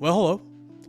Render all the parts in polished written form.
Well, hello.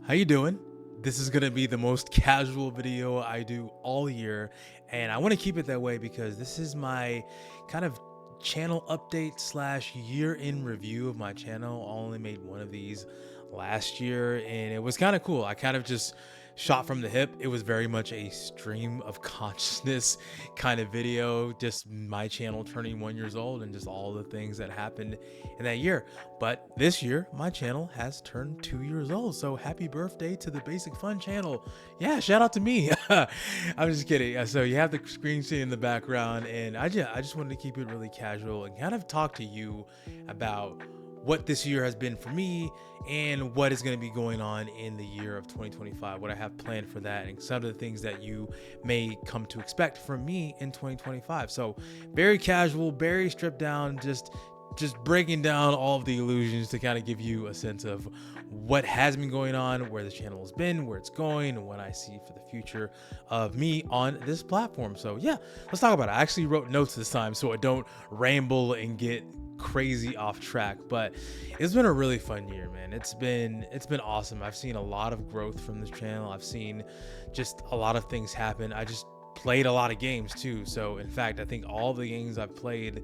How you doing? This is going to be the most casual video I do all year, and I want to keep it that way because this is my kind of channel update slash year in review of my channel. I only made one of these last year, and it was kind of cool. I kind of just shot from the hip. It was very much a stream of consciousness kind of video, just my channel turning 1 year old and just all the things that happened in that year. But this year, my channel has turned 2 years old. So happy birthday to the Bassicfun channel. Yeah, shout out to me. I'm just kidding. So you have the screen scene in the background, and I just wanted to keep it really casual and kind of talk to you about what this year has been for me and what is going to be going on in the year of 2025, what I have planned for that, and some of the things that you may come to expect from me in 2025. So very casual, very stripped down, just breaking down all of the illusions to kind of give you a sense of what has been going on, where the channel has been, where it's going, and what I see for the future of me on this platform. So yeah, let's talk about it. I actually wrote notes this time so I don't ramble and get crazy off track, but it's been a really fun year, man. It's been awesome. I've seen a lot of growth from this channel. I've seen just a lot of things happen. I just played a lot of games too. So in fact, I think all the games I've played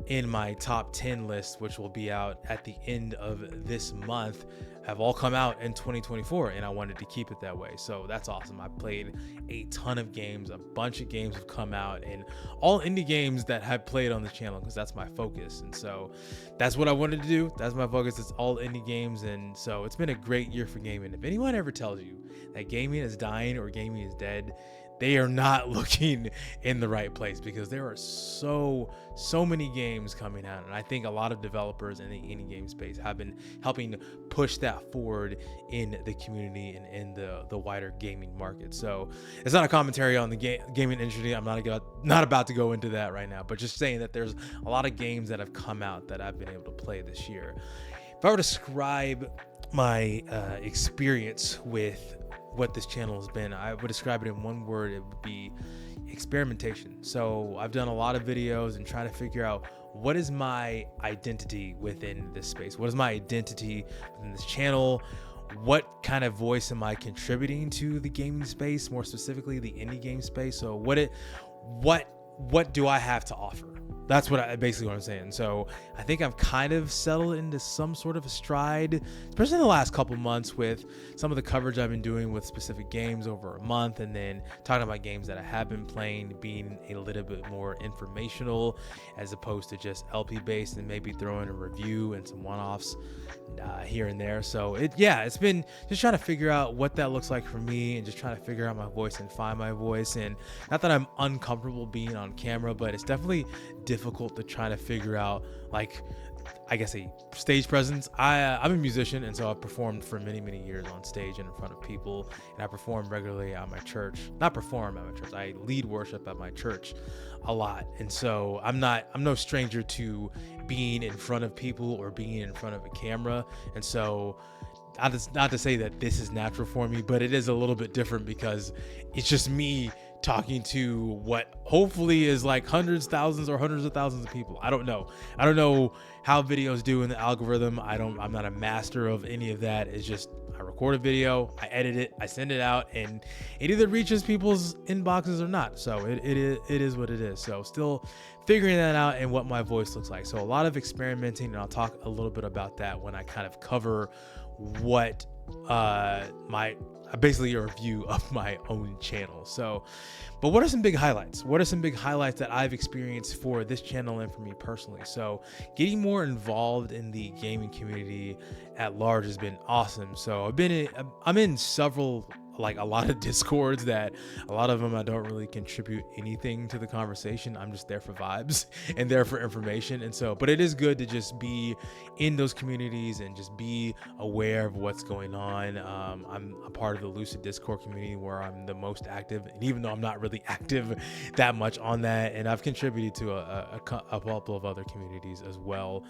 in my top 10 list, which will be out at the end of this month, have all come out in 2024, and I wanted to keep it that way. So that's awesome. I played a ton of games. A bunch of games have come out, and all indie games that I've played on the channel, because that's my focus. And so that's what I wanted to do. That's my focus. It's all indie games. And so it's been a great year for gaming. If anyone ever tells you that gaming is dying or gaming is dead, they are not looking in the right place, because there are so many games coming out, and I think a lot of developers in the indie game space have been helping push that forward in the community and in the wider gaming market. So it's not a commentary on the gaming industry. I'm not about to go into that right now, but just saying that there's a lot of games that have come out that I've been able to play this year. If I were to describe my experience with what this channel has been, I would describe it in one word. It would be experimentation. So I've done a lot of videos and trying to figure out what is my identity within this space. What is my identity within this channel? What kind of voice am I contributing to the gaming space, more specifically the indie game space? So what do I have to offer? That's basically what I'm saying. So I think I've kind of settled into some sort of a stride, especially in the last couple months with some of the coverage I've been doing with specific games over a month, and then talking about games that I have been playing, being a little bit more informational as opposed to just LP based, and maybe throwing a review and some one-offs here and there. So it's been just trying to figure out what that looks like for me, and just trying to figure out my voice and find my voice. And not that I'm uncomfortable being on camera, but it's definitely difficult to try to figure out, like, I guess, a stage presence. I'm a musician, and so I've performed for many years on stage and in front of people, and I perform regularly at my church. Not perform at my church, I lead worship at my church a lot. And so I'm no stranger to being in front of people or being in front of a camera. And so not to say that this is natural for me, but it is a little bit different because it's just me talking to what hopefully is like hundreds of thousands of people. I don't know how videos do in the algorithm. I'm not a master of any of that. It's just I record a video, I edit it, I send it out, and it either reaches people's inboxes or not. So it is what it is. So still figuring that out and what my voice looks like. So a lot of experimenting, and I'll talk a little bit about that when I kind of cover what basically a review of my own channel. So, but what are some big highlights? What are some big highlights that I've experienced for this channel and for me personally? So getting more involved in the gaming community at large has been awesome. So I'm in several, like a lot of discords that a lot of them I don't really contribute anything to the conversation. I'm just there for vibes and there for information. And so, but it is good to just be in those communities and just be aware of what's going on. I'm a part of the Lucid Discord community where I'm the most active, and even though I'm not really active that much on that, and I've contributed to a couple of other communities as well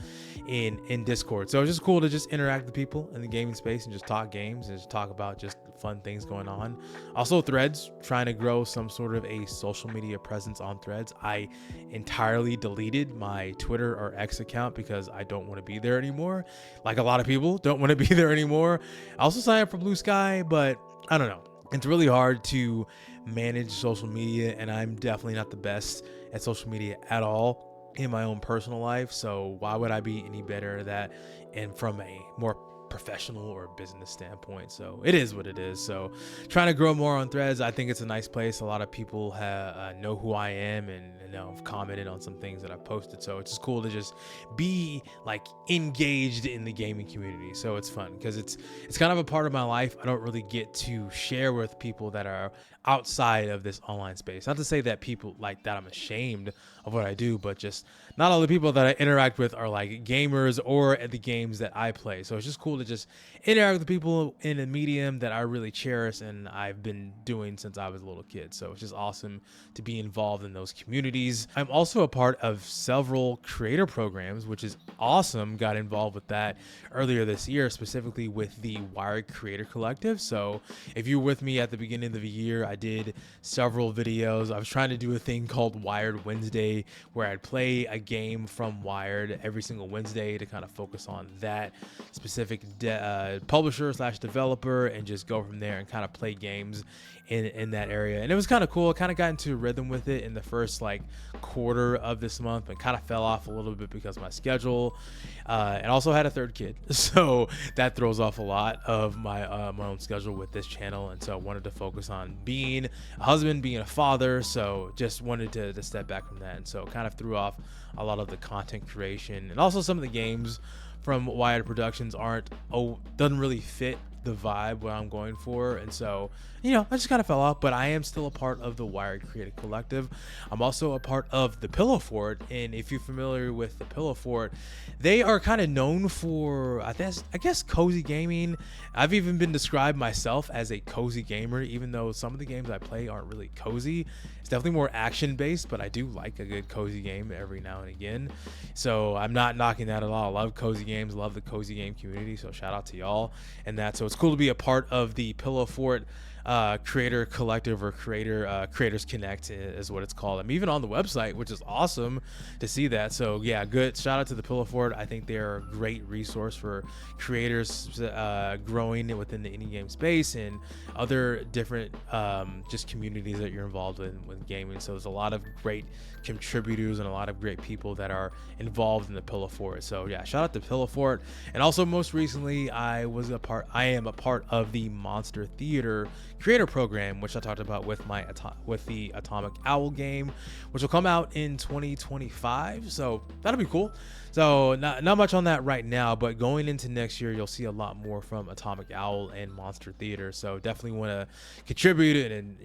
in Discord. So it's just cool to just interact with people in the gaming space and just talk games and just talk about just fun things going going on. Also Threads, trying to grow some sort of a social media presence on Threads. I entirely deleted my Twitter or X account because I don't want to be there anymore. Like a lot of people don't want to be there anymore. I also signed up for Blue Sky, but I don't know. It's really hard to manage social media, and I'm definitely not the best at social media at all in my own personal life. So why would I be any better at that? And from a more professional or business standpoint, so it is what it is. So trying to grow more on Threads. I think it's a nice place. A lot of people know who I am, and have commented on some things that I've posted, so it's just cool to just be like engaged in the gaming community. So it's fun because it's kind of a part of my life I don't really get to share with people that are outside of this online space. Not to say that people like that I'm ashamed of what I do, but just not all the people that I interact with are like gamers or at the games that I play. So it's just cool to just interact with people in a medium that I really cherish and I've been doing since I was a little kid. So it's just awesome to be involved in those communities. I'm also a part of several creator programs, which is awesome. Got involved with that earlier this year, specifically with the Wired Creator Collective. So if you were with me at the beginning of the year, I did several videos. I was trying to do a thing called Wired Wednesday, where I'd play a game from Wired every single Wednesday to kind of focus on that specific publisher / developer and just go from there and kind of play games in that area. And it was kind of cool. I kind of got into a rhythm with it in the first like quarter of this month, but kind of fell off a little bit because of my schedule, and also had a third kid, so that throws off a lot of my own schedule with this channel. And so I wanted to focus on being a husband, being a father, so just wanted to step back from that. And so kind of threw off a lot of the content creation, and also some of the games from Wired Productions doesn't really fit the vibe what I'm going for. And so I just kind of fell off, but I am still a part of the Wired Creative Collective. I'm also a part of the Pillow Fort, and if you're familiar with the Pillow Fort, they are kind of known for I guess cozy gaming. I've even been described myself as a cozy gamer, even though some of the games I play aren't really cozy. It's definitely more action based, but I do like a good cozy game every now and again. So I'm not knocking that at all. I love cozy games, love the cozy game community, so shout out to y'all and that. So it's cool to be a part of the Pillow Fort creator collective, or creators connect is what it's called. I'm even on the website, which is awesome to see that. So yeah, good shout out to the Pillow Fort. I think they're a great resource for creators growing within the indie game space and other different just communities that you're involved in with gaming. So there's a lot of great contributors and a lot of great people that are involved in the Pillow Fort. So yeah, shout out to Pillow Fort. And also most recently I am a part of the Monster Theater creator program, which I talked about with the Atomic Owl game, which will come out in 2025. So that'll be cool. So not much on that right now, but going into next year, you'll see a lot more from Atomic Owl and Monster Theater. So definitely want to contribute and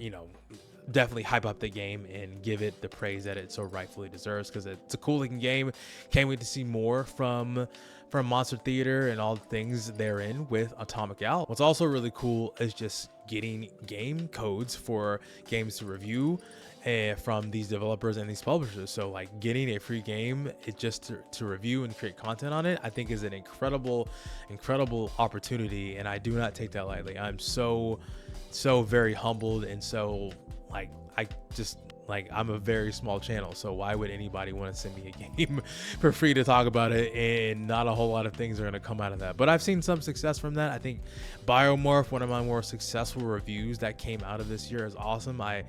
definitely hype up the game and give it the praise that it so rightfully deserves, because it's a cool looking game. Can't wait to see more from Monster Theater and all the things therein with Atomic Owl. What's also really cool is just getting game codes for games to review from these developers and these publishers. So like getting a free game just to review and create content on it, I think is an incredible opportunity, and I do not take that lightly. I'm so very humbled, and so I'm a very small channel, so why would anybody want to send me a game for free to talk about it? And not a whole lot of things are going to come out of that, but I've seen some success from that. I think Biomorph, one of my more successful reviews that came out of this year, is awesome. I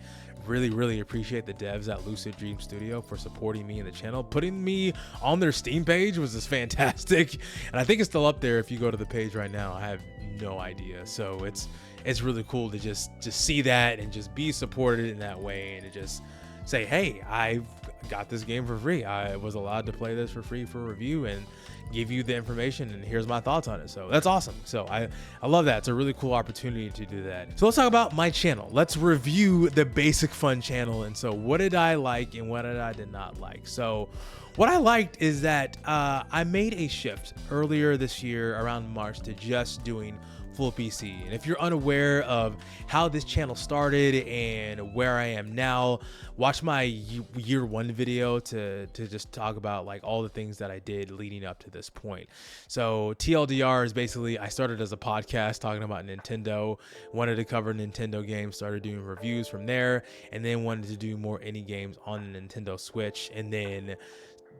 really appreciate the devs at Lucid Dream Studio for supporting me in the channel. Putting me on their Steam page was just fantastic, and I think it's still up there if you go to the page right now. I have no idea. So it's really cool to just see that and just be supported in that way, and to just say, hey, I've got this game for free. I was allowed to play this for free for review and give you the information, and here's my thoughts on it. So that's awesome. So I love that. It's a really cool opportunity to do that. So let's talk about my channel. Let's review the Bassicfun channel. And so what did I like and what did not like? So what I liked is that I made a shift earlier this year around March to just doing full PC. And if you're unaware of how this channel started and where I am now, watch my year one video to just talk about like all the things that I did leading up to this point. So TLDR is basically, I started as a podcast talking about Nintendo, wanted to cover Nintendo games, started doing reviews from there, and then wanted to do more indie games on the Nintendo Switch, and then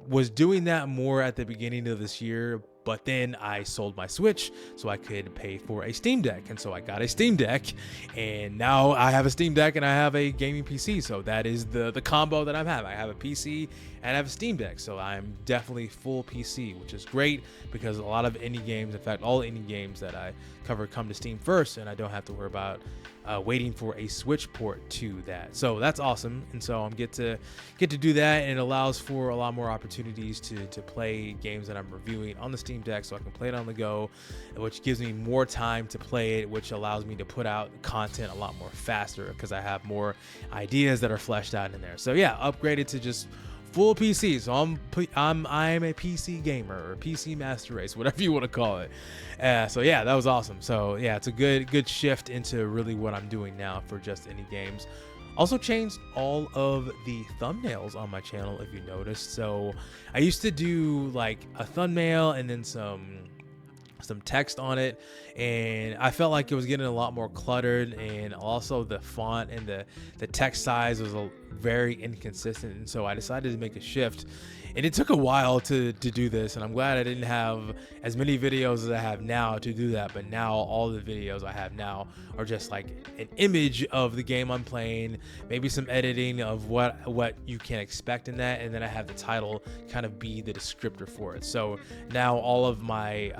was doing that more at the beginning of this year. But then I sold my Switch so I could pay for a Steam Deck. And so I got a Steam Deck, and now I have a Steam Deck and I have a gaming PC. So that is the combo that I'm having. I have a PC and I have a Steam Deck. So I'm definitely full PC, which is great because a lot of indie games, in fact, all indie games that I cover come to Steam first, and I don't have to worry about waiting for a Switch port to that. So that's awesome. And so I'm get to do that, and it allows for a lot more opportunities to play games that I'm reviewing on the Steam Deck, so I can play it on the go, which gives me more time to play it, which allows me to put out content a lot more faster because I have more ideas that are fleshed out in there. So yeah, upgraded to just full PC. So I'm a PC gamer, or PC master race, whatever you want to call it. So yeah, that was awesome. So yeah, it's a good shift into really what I'm doing now for just indie games. Also changed all of the thumbnails on my channel, if you noticed. So I used to do like a thumbnail and then some text on it, and I felt like it was getting a lot more cluttered, and also the font and the text size was very inconsistent. And so I decided to make a shift, and it took a while to do this, and I'm glad I didn't have as many videos as I have now to do that. But now all the videos I have now are just like an image of the game I'm playing, maybe some editing of what you can expect in that, and then I have the title kind of be the descriptor for it. So now all of my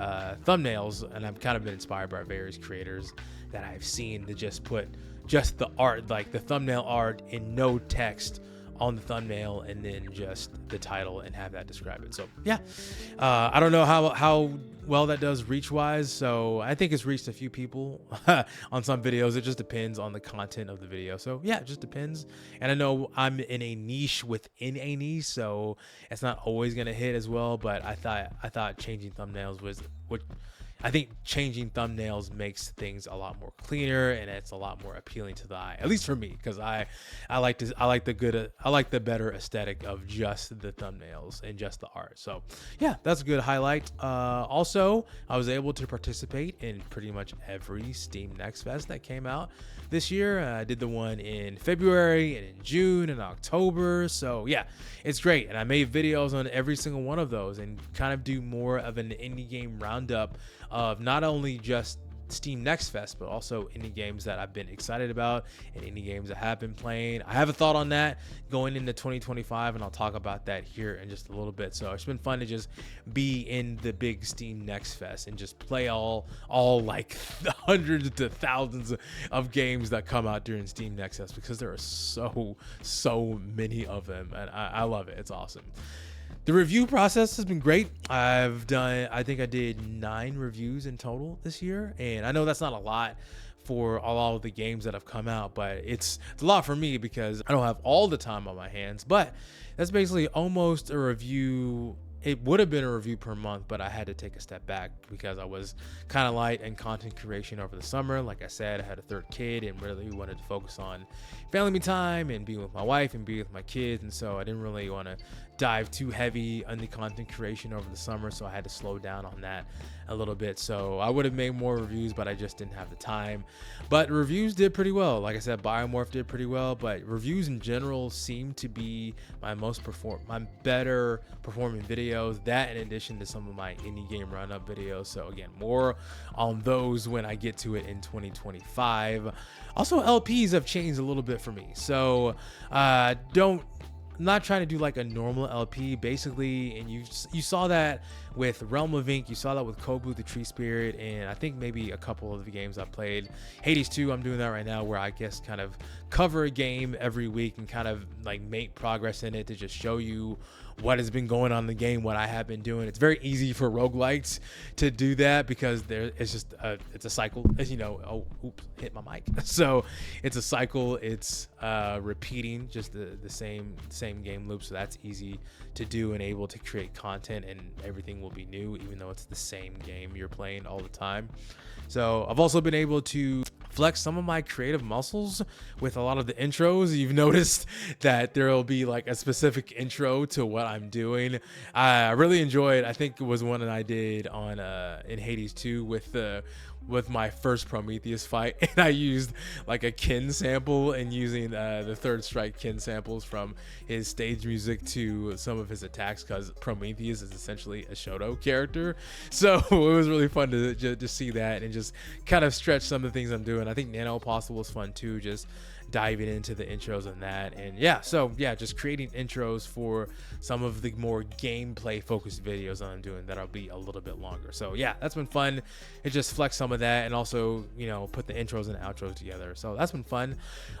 thumbnails, and I've kind of been inspired by various creators that I've seen to just put just the art, like the thumbnail art in no text on the thumbnail, and then just the title, and have that describe it. So yeah, I don't know how well that does reach wise. So I think it's reached a few people on some videos. It just depends on the content of the video. So yeah, it just depends. And I know I'm in a niche within a niche, so it's not always gonna hit as well. But I thought changing thumbnails was what. I think changing thumbnails makes things a lot more cleaner, and it's a lot more appealing to the eye, at least for me, because I like the better aesthetic of just the thumbnails and just the art. So yeah, that's a good highlight. Also, I was able to participate in pretty much every Steam Next Fest that came out this year. I did the one in February and in June and October. So yeah, it's great. And I made videos on every single one of those, and kind of do more of an indie game roundup of not only just Steam Next Fest, but also indie games that I've been excited about and indie games I have been playing. I have a thought on that going into 2025, and I'll talk about that here in just a little bit. So it's been fun to just be in the big Steam Next Fest and just play all like the hundreds to thousands of games that come out during Steam Next Fest, because there are so many of them, and I love it. It's awesome. The review process has been great. I think I did 9 reviews in total this year, and I know that's not a lot for all of the games that have come out, but it's a lot for me because I don't have all the time on my hands. But that's basically almost a review. It would have been a review per month, but I had to take a step back because I was kind of light in content creation over the summer. Like I said, I had a 3rd kid and really wanted to focus on family time and being with my wife and being with my kids. And so I didn't really want to dive too heavy on the content creation over the summer, so I had to slow down on that a little bit. So I would have made more reviews, but I just didn't have the time. But reviews did pretty well. Like I said, Biomorph did pretty well, but reviews in general seem to be my better performing videos. That, in addition to some of my indie game run-up videos. So again, more on those when I get to it in 2025. Also, LPs have changed a little bit for me. So I'm not trying to do like a normal LP, basically, and you saw that with Realm of Ink, you saw that with Kobu the Tree Spirit, and I think maybe a couple of the games I played. Hades 2, I'm doing that right now, where I guess kind of cover a game every week and kind of like make progress in it to just show you what has been going on in the game, what I have been doing. It's very easy for roguelikes to do that because it's just it's a cycle, as you know. Oh, oops, hit my mic. So it's a cycle. It's repeating just the same game loop. So that's easy to do and able to create content, and everything will be new, even though it's the same game you're playing all the time. So I've also been able to flex some of my creative muscles with a lot of the intros. You've noticed that there will be like a specific intro to what I'm doing. I really enjoyed, I think it was one that I did on in Hades 2 with my first Prometheus fight, and I used like a Kin sample, and using the Third Strike Kin samples from his stage music to some of his attacks, because Prometheus is essentially a Shoto character. So it was really fun to see that and just kind of stretch some of the things I'm doing. I think Nano Apostle was fun too, just diving into the intros and that. And yeah, so yeah, just creating intros for some of the more gameplay focused videos that I'm doing that'll be a little bit longer. So yeah, that's been fun. It just flex some of that, and also, you know, put the intros and outros together. So that's been fun.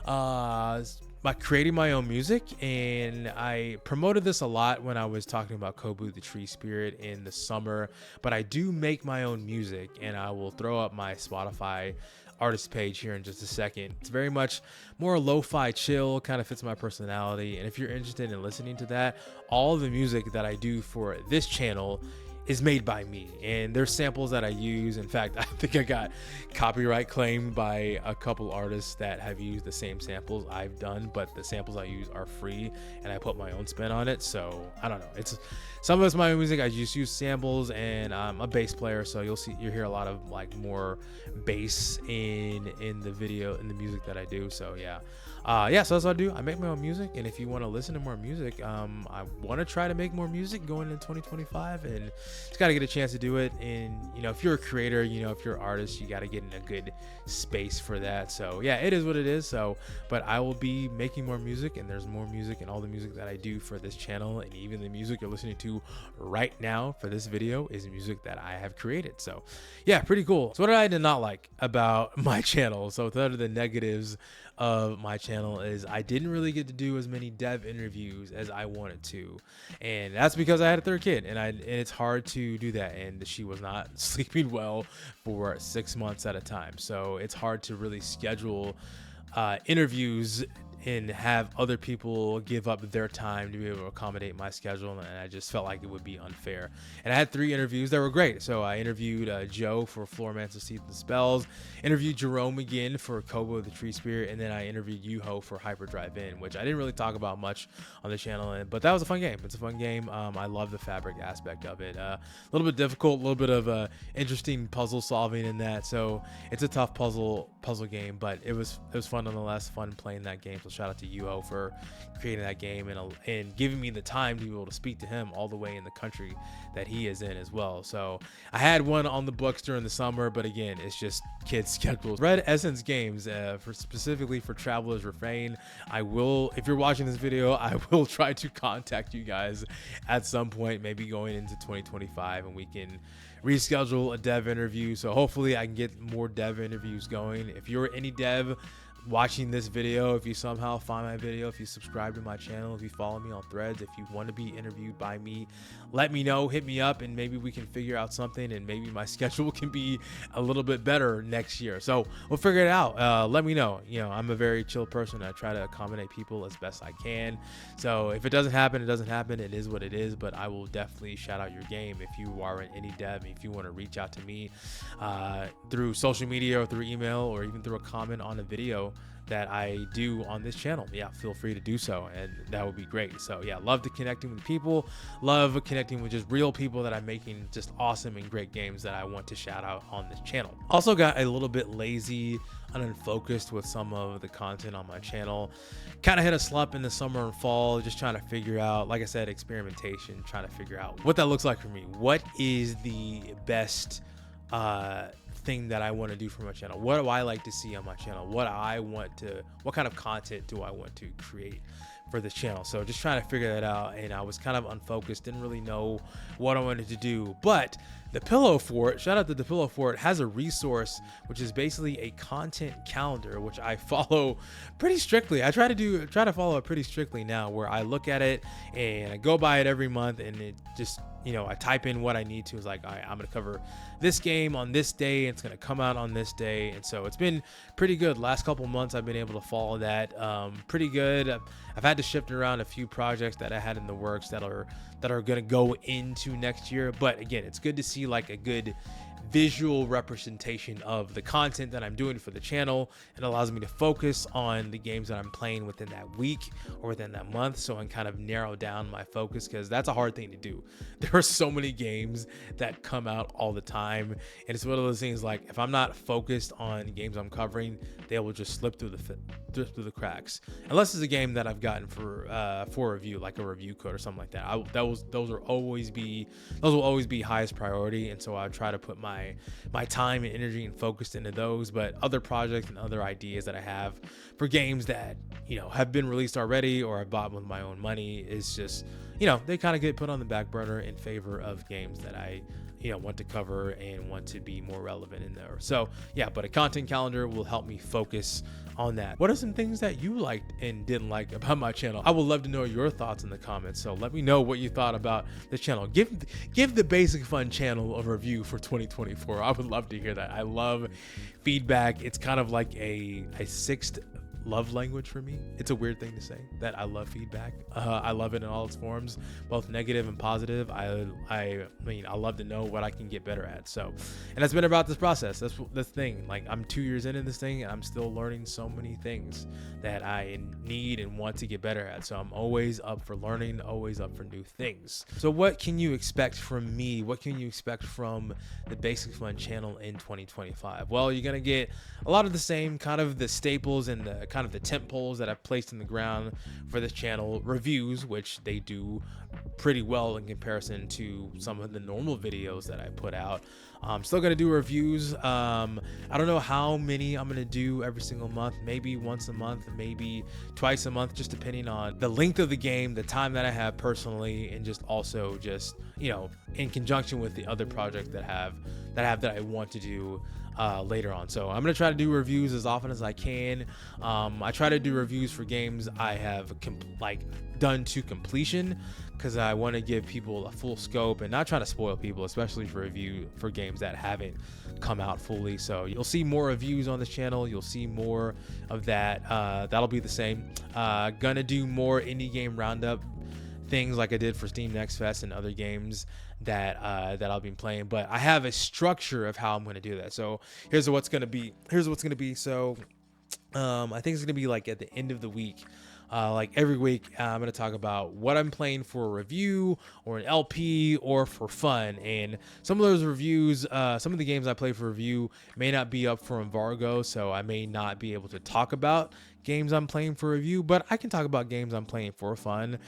By creating my own music, and I promoted this a lot when I was talking about Kobu the Tree Spirit in the summer, but I do make my own music, and I will throw up my Spotify artist page here in just a second. It's very much more lo-fi chill, kind of fits my personality, and if you're interested in listening to that, all the music that I do for this channel is made by me, and there's samples that I use. In fact, I think I got copyright claimed by a couple artists that have used the same samples I've done, but the samples I use are free and I put my own spin on it. So I don't know, it's some of it's my own music. I just use samples, and I'm a bass player, so you'll hear a lot of like more bass in the video, in the music that I do. So yeah. Yeah, so that's what I do. I make my own music, and if you want to listen to more music, I want to try to make more music going into 2025, and just got to get a chance to do it. And you know, if you're a creator, you know, if you're an artist, you got to get in a good space for that. So yeah, it is what it is. So, but I will be making more music, and there's more music, and all the music that I do for this channel, and even the music you're listening to right now for this video is music that I have created. So yeah, pretty cool. So what did I not like about my channel? So what are the negatives of my channel is I didn't really get to do as many dev interviews as I wanted to, and that's because I had a third kid, and it's hard to do that, and she was not sleeping well for 6 months at a time, so it's hard to really schedule interviews and have other people give up their time to be able to accommodate my schedule, and I just felt like it would be unfair. And I had 3 interviews that were great. So I interviewed Joe for Floormancer Seeds and Spells, interviewed Jerome again for Kobo the Tree Spirit, and then I interviewed Yuho for Hyperdrive In, which I didn't really talk about much on the channel, but that was a fun game. It's a fun game. I love the fabric aspect of it. A little bit difficult, a little bit of interesting puzzle solving in that. So it's a tough puzzle game, but it was fun nonetheless. Fun playing that game. So shout out to Yuho for creating that game and giving me the time to be able to speak to him all the way in the country that he is in as well. So I had one on the books during the summer, but again, it's just kids' schedules. Red Essence Games, specifically for Traveler's Refrain. I will, if you're watching this video, I will try to contact you guys at some point, maybe going into 2025, and we can reschedule a dev interview. So hopefully I can get more dev interviews going. If you're any dev watching this video, if you somehow find my video, if you subscribe to my channel, if you follow me on Threads, if you want to be interviewed by me, let me know, hit me up, and maybe we can figure out something, and maybe my schedule can be a little bit better next year. So we'll figure it out. Let me know. You know, I'm a very chill person. I try to accommodate people as best I can. So if it doesn't happen, it doesn't happen. It is what it is, but I will definitely shout out your game if you are in any dev. If you want to reach out to me through social media or through email or even through a comment on a video that I do on this channel, yeah, feel free to do so, and that would be great. So yeah, love to connecting with people, love connecting with just real people that I'm making just awesome and great games that I want to shout out on this channel. Also got a little bit lazy and unfocused with some of the content on my channel. Kind of hit a slump in the summer and fall, just trying to figure out, like I said, experimentation, trying to figure out what that looks like for me. What is the best thing that I want to do for my channel? What do I like to see on my channel? What kind of content do I want to create for this channel. So just trying to figure that out, and I was kind of unfocused, didn't really know what I wanted to do. But the Pillow Fort, shout out to the Pillow Fort, has a resource which is basically a content calendar, which I follow pretty strictly. I try to follow it pretty strictly now, where I look at it and I go by it every month, and it just, you know, I type in what I need to. It's like, all right, I'm gonna cover this game on this day, it's gonna come out on this day. And so it's been pretty good. Last couple months I've been able to follow that pretty good. I've had to shift around a few projects that I had in the works that are gonna go into next year, but again, it's good to see like a good visual representation of the content that I'm doing for the channel. It allows me to focus on the games that I'm playing within that week or within that month, so I can kind of narrow down my focus, because that's a hard thing to do. There are so many games that come out all the time, and it's one of those things, like if I'm not focused on games I'm covering, they will just slip through the cracks, unless it's a game that I've gotten for review, like a review code or something like that. Those will always be highest priority, and so I try to put my time and energy and focus into those. But other projects and other ideas that I have for games that, you know, have been released already or I bought with my own money, is just, you know, they kind of get put on the back burner in favor of games that I, you know, want to cover and want to be more relevant in there. So yeah, but a content calendar will help me focus on that. What are some things that you liked and didn't like about my channel? I would love to know your thoughts in the comments. So let me know what you thought about the channel. Give the Bassicfun channel a review for 2024. I would love to hear that. I love feedback. It's kind of like a sixth love language for me. It's a weird thing to say, that I love feedback. I love it in all its forms, both negative and positive. I mean, I love to know what I can get better at. So, and that's been about this process. That's the thing. Like, I'm 2 years into this thing, and I'm still learning so many things that I need and want to get better at. So I'm always up for learning, always up for new things. So what can you expect from me? What can you expect from the Bassicfun channel in 2025? Well, you're gonna get a lot of the same kind of the staples and the kind of the tent poles that I've placed in the ground for this channel. Reviews, which they do pretty well in comparison to some of the normal videos that I put out. I'm still gonna do reviews. I don't know how many I'm gonna do every single month, maybe once a month, maybe twice a month, just depending on the length of the game, the time that I have personally, and just also just, you know, in conjunction with the other projects that I want to do later on. So I'm gonna try to do reviews as often as I can. I try to do reviews for games I have done to completion, because I want to give people a full scope and not try to spoil people, especially for review for games that haven't come out fully. So you'll see more reviews on this channel. You'll see more of that. That'll be the same. Gonna do more indie game roundup things like I did for Steam Next Fest and other games that I'll be playing, but I have a structure of how I'm going to do that. So here's what's going to be. So I think it's going to be like at the end of the week. Like every week, I'm going to talk about what I'm playing for a review or an LP or for fun. And some of those reviews, some of the games I play for review may not be up for embargo, so I may not be able to talk about games I'm playing for review, but I can talk about games I'm playing for fun.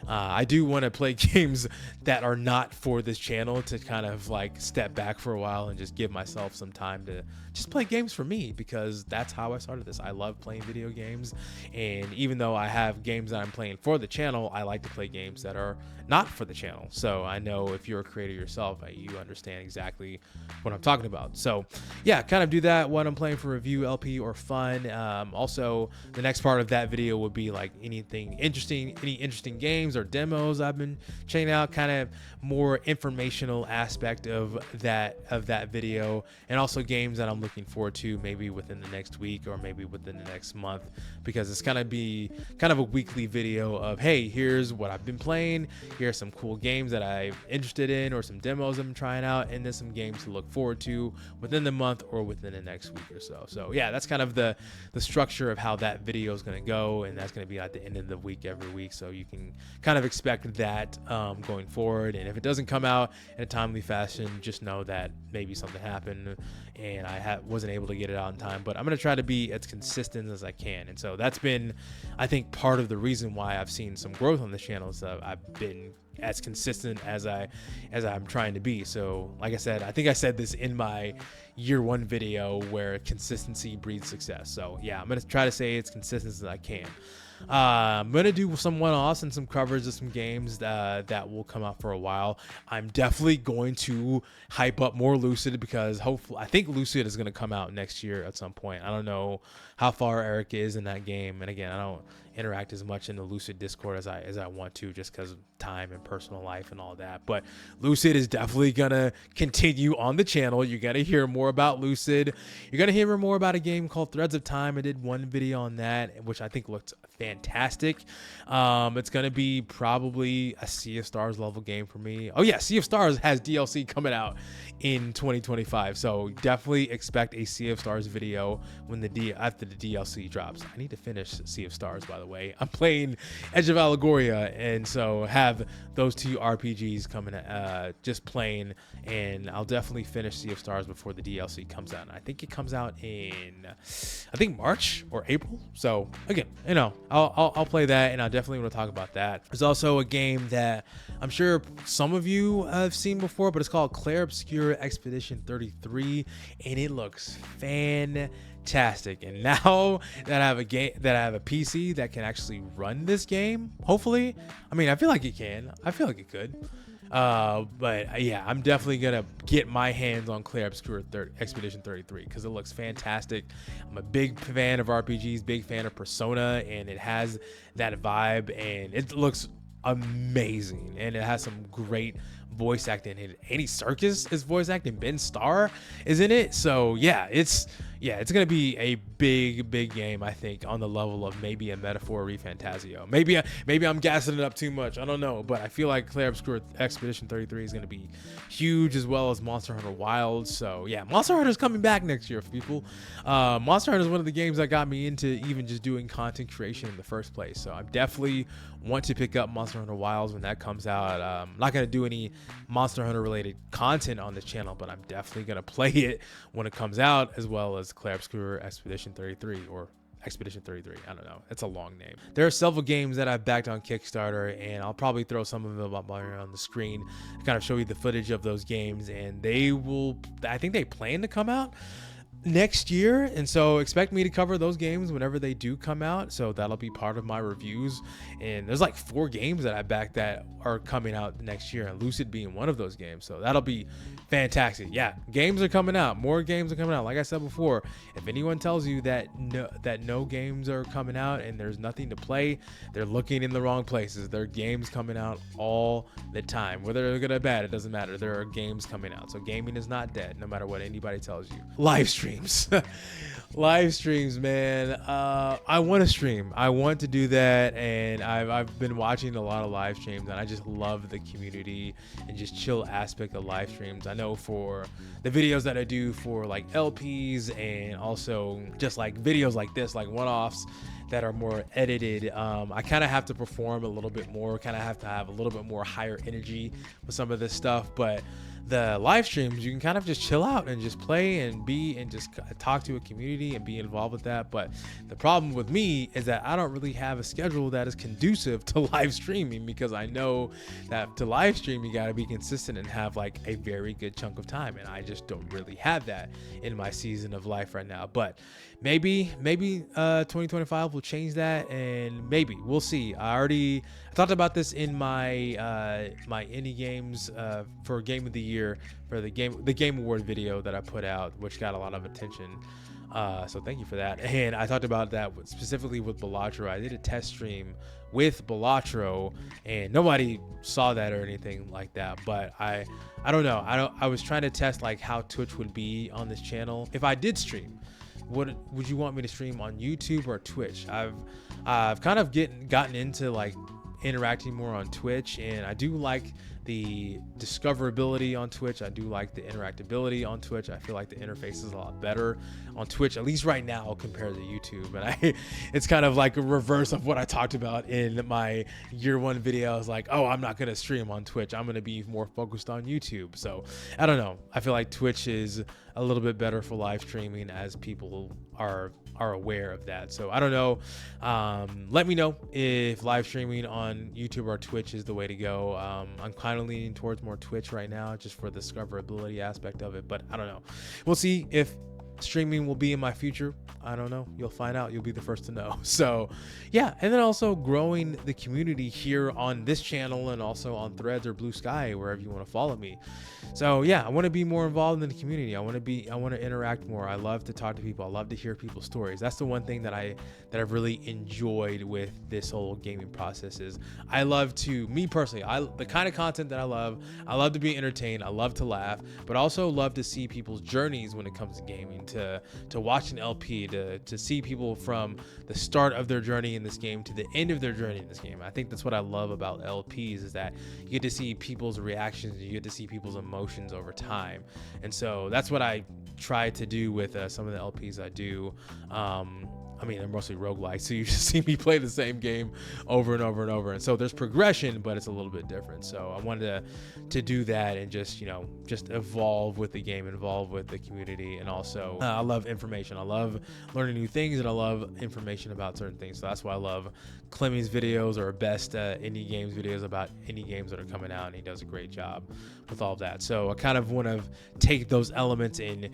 I do want to play games that are not for this channel, to kind of like step back for a while and just give myself some time to just play games for me, because that's how I started this. I love playing video games, and even though I have games that I'm playing for the channel, I like to play games that are not for the channel. So I know if you're a creator yourself, you understand exactly what I'm talking about. So yeah, kind of do that, what I'm playing for review, LP, or fun. Also, the next part of that video would be like anything interesting, any interesting games or demos I've been checking out, kind of more informational aspect of that video, and also games that I'm looking forward to maybe within the next week or maybe within the next month, because it's gonna be kind of a weekly video of, hey, here's what I've been playing, here's some cool games that I'm interested in, or some demos I'm trying out, and then some games to look forward to within the month or within the next week or so. So yeah, that's kind of the structure of how that video is going to go, and that's going to be at the end of the week every week, so you can kind of expect that going forward. And if it doesn't come out in a timely fashion, just know that maybe something happened and I wasn't able to get it out in time. But I'm going to try to be as consistent as I can, and so that's been, I think, part of the reason why I've seen some growth on this channel, is that I've been as consistent as I'm trying to be. So like I said, I think I said this in my year one video, where consistency breeds success. So yeah, I'm gonna try to say it's consistent as I can. I'm gonna do some one-offs and some covers of some games that will come out for a while. I'm definitely going to hype up more Lucid, because hopefully, I think Lucid is gonna come out next year at some point. I don't know how far Eric is in that game, and again, I don't interact as much in the Lucid Discord as I want to, just because of time and personal life and all that. But Lucid is definitely gonna continue on the channel. You're gonna hear more about Lucid. You're gonna hear more about a game called Threads of Time. I did one video on that, which I think looked fantastic. It's gonna be probably a Sea of Stars level game for me. Oh yeah, Sea of Stars has DLC coming out in 2025, so definitely expect a Sea of Stars video when after the DLC drops. I need to finish Sea of Stars, by the way. I'm playing Edge of Allegoria, and so have those two RPGs coming, just playing, and I'll definitely finish Sea of Stars before the DLC comes out. And I think it comes out in, I think, March or April. So again, you know, I'll play that, and I definitely want to talk about that. There's also a game that I'm sure some of you have seen before, but it's called Clair Obscur Expedition 33, and it looks fantastic. And now that I have a PC that can actually run this game, hopefully, I mean, I feel like it can. I feel like it could. But yeah, I'm definitely gonna get my hands on Clair Obscur Expedition 33 because it looks fantastic. I'm a big fan of RPGs, big fan of Persona, and it has that vibe, and it looks amazing, and it has some great voice acting in it. Andy Serkis is voice acting. Ben Starr is in it. So yeah, it's gonna be a big game, I think, on the level of maybe a Metaphor ReFantazio. Maybe I'm gassing it up too much, I don't know, but I feel like Clair Obscur Expedition 33 is gonna be huge, as well as Monster Hunter Wilds. So yeah, Monster Hunter is coming back next year, people. Monster Hunter is one of the games that got me into even just doing content creation in the first place. So I definitely want to pick up Monster Hunter Wilds when that comes out. I'm not gonna do any Monster Hunter related content on this channel, but I'm definitely gonna play it when it comes out, as well as Clair Obscur Expedition 33 or Expedition 33. I don't know. It's a long name. There are several games that I've backed on Kickstarter, and I'll probably throw some of them up on the screen to kind of show you the footage of those games, and I think they plan to come out next year, and so expect me to cover those games whenever they do come out. So that'll be part of my reviews, and there's like 4 games that I backed that are coming out next year, and Lucid being one of those games. So that'll be fantastic. Yeah, games are coming out, more games are coming out. Like I said before, if anyone tells you that no games are coming out and there's nothing to play, they're looking in the wrong places. There are games coming out all the time, whether they're good or bad, it doesn't matter. There are games coming out, so gaming is not dead, no matter what anybody tells you. Live streams. Live streams, man. I want to stream. I want to do that, and I've been watching a lot of live streams, and I just love the community and just chill aspect of live streams. I know for the videos that I do for like LPs, and also just like videos like this, like one-offs that are more edited, I kind of have to perform a little bit more, kind of have to have a little bit more higher energy with some of this stuff. But the live streams, you can kind of just chill out and just play and just talk to a community and be involved with that. But the problem with me is that I don't really have a schedule that is conducive to live streaming, because I know that to live stream you got to be consistent and have like a very good chunk of time, and I just don't really have that in my season of life right now. But maybe 2025 will change that, and maybe we'll see. I talked about this in my my indie games for Game of the Year, for the Game Award video that I put out, which got a lot of attention. So thank you for that. And I talked about that specifically with Balatro. I did a test stream with Balatro, and nobody saw that or anything like that. But I don't know. I was trying to test like how Twitch would be on this channel if I did stream. Would you want me to stream on YouTube or Twitch? I've kind of gotten into like interacting more on Twitch, and I do like the discoverability on Twitch. I do like the interactability on Twitch. I feel like the interface is a lot better on Twitch, at least right now, compared to YouTube. And it's kind of like a reverse of what I talked about in my year 1 video. I was like, oh, I'm not going to stream on Twitch. I'm going to be more focused on YouTube. So I don't know. I feel like Twitch is a little bit better for live streaming, as people are aware of that. So I don't know. Let me know if live streaming on YouTube or Twitch is the way to go. I'm kind of leaning towards more Twitch right now, just for the discoverability aspect of it, but I don't know. We'll see if streaming will be in my future, I don't know. You'll find out. You'll be the first to know. So yeah, and then also growing the community here on this channel and also on Threads or Blue Sky, wherever you want to follow me. So yeah, I want to be more involved in the community. I want to interact more. I love to talk to people. I love to hear people's stories. That's the one thing that I've really enjoyed with this whole gaming process is I love to, me personally, the kind of content that I love to be entertained. I love to laugh, but also love to see people's journeys when it comes to gaming, to watch an LP, to see people from the start of their journey in this game to the end of their journey in this game. I think that's what I love about LPs is that you get to see people's reactions, you get to see people's emotions over time. And so that's what I try to do with some of the LPs I do. I mean, they're mostly roguelikes, so you just see me play the same game over and over and over. And so there's progression, but it's a little bit different. So I wanted to do that and just, just evolve with the game, involve with the community. And also I love information. I love learning new things, and I love information about certain things. So that's why I love Clemmy's videos, or best indie games videos about indie games that are coming out, and he does a great job with all of that. So I kind of want to take those elements and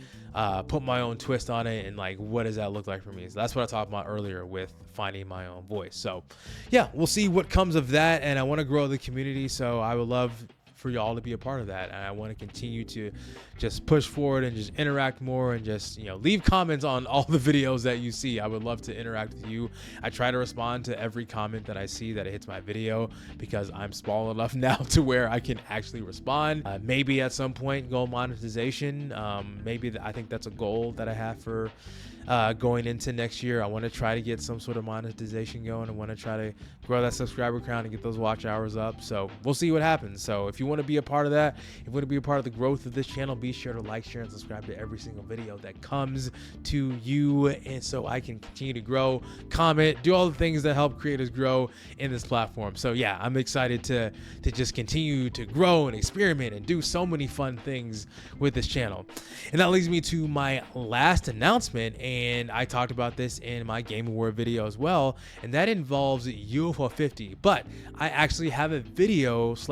put my own twist on it, and like, what does that look like for me? So that's what I talked about earlier with finding my own voice. So yeah, we'll see what comes of that, and I want to grow the community, so I would love for y'all to be a part of that. And I want to continue to just push forward and just interact more, and just, leave comments on all the videos that you see. I would love to interact with you. I try to respond to every comment that I see that hits my video, because I'm small enough now to where I can actually respond. Maybe at some point goal monetization. I think that's a goal that I have for going into next year. I want to try to get some sort of monetization going. I want to try to grow that subscriber count and get those watch hours up. So we'll see what happens. So if you want to be a part of that, if you want to be a part of the growth of this channel, be sure to like, share, and subscribe to every single video that comes to you, and so I can continue to grow, comment, do all the things that help creators grow in this platform. So yeah, I'm excited to just continue to grow and experiment and do so many fun things with this channel. And that leads me to my last announcement, and I talked about this in my Game Award video as well, and that involves UFO 50. But I actually have a video /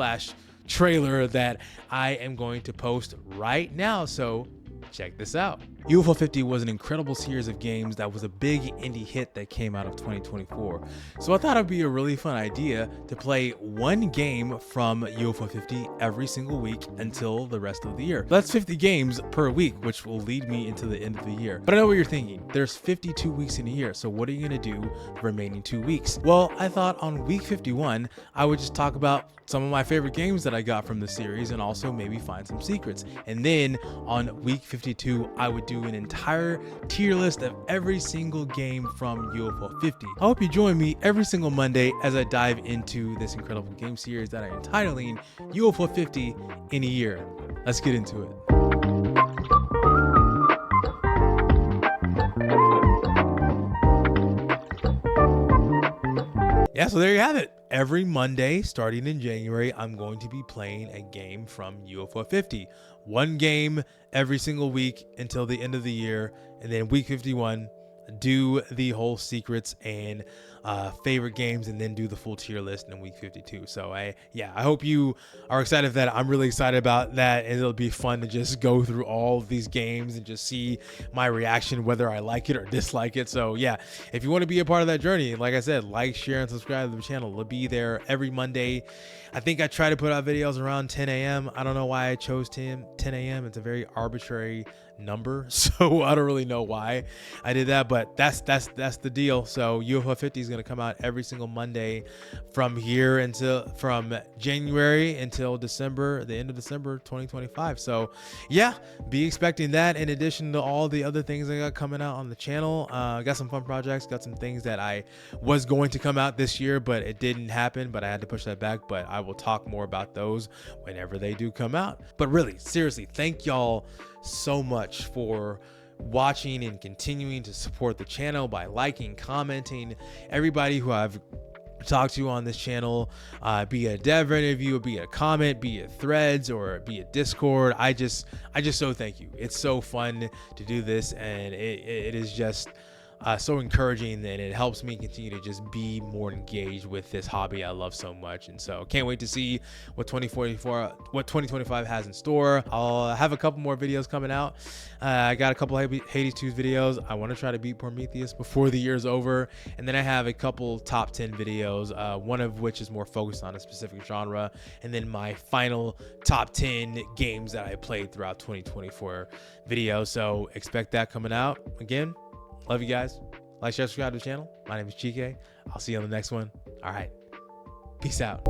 trailer that I am going to post right now, so check this out. UFO 50 was an incredible series of games that was a big indie hit that came out of 2024. So I thought it'd be a really fun idea to play one game from UFO 50 every single week until the rest of the year. That's 50 games per week, which will lead me into the end of the year. But I know what you're thinking. There's 52 weeks in a year, so what are you gonna do the remaining 2 weeks? Well, I thought on week 51, I would just talk about some of my favorite games that I got from the series, and also maybe find some secrets. And then on week 52, I would do an entire tier list of every single game from UFO 50. I hope you join me every single Monday as I dive into this incredible game series that I'm entitling UFO 50 in a year. Let's get into it. Yeah, so there you have it. Every Monday, starting in January, I'm going to be playing a game from UFO 50. One game every single week until the end of the year. And then week 51, do the whole secrets and favorite games, and then do the full tier list in week 52. So I hope you are excited for that. I'm really excited about that, and it'll be fun to just go through all of these games and just see my reaction, whether I like it or dislike it. So yeah, if you want to be a part of that journey, like I said, like, share, and subscribe to the channel. It'll be there every Monday. I think I try to put out videos around 10 a.m. I don't know why I chose 10 a.m. It's a very arbitrary number, so I don't really know why I did that, but that's the deal. So UFO 50 is going to come out every single Monday from January until December, the end of December 2025. So yeah, be expecting that, in addition to all the other things I got coming out on the channel. Got some fun projects, got some things that I was going to come out this year, but it didn't happen, but I had to push that back. But I will talk more about those whenever they do come out. But really, seriously, thank y'all so much for watching and continuing to support the channel by liking, commenting. Everybody who I've talked to on this channel, be it a dev interview, be it a comment, be it threads, or be it Discord, I just so thank you. It's so fun to do this, and it is just so encouraging, and it helps me continue to just be more engaged with this hobby I love so much. And so can't wait to see what 2025 has in store. I'll have a couple more videos coming out. I got a couple of Hades 2 videos. I want to try to beat Prometheus before the year's over, and then I have a couple top 10 videos, one of which is more focused on a specific genre, and then my final top 10 games that I played throughout 2024 video. So expect that coming out. Again, love you guys. Like, share, subscribe to the channel. My name is Chike. I'll see you on the next one. All right. Peace out.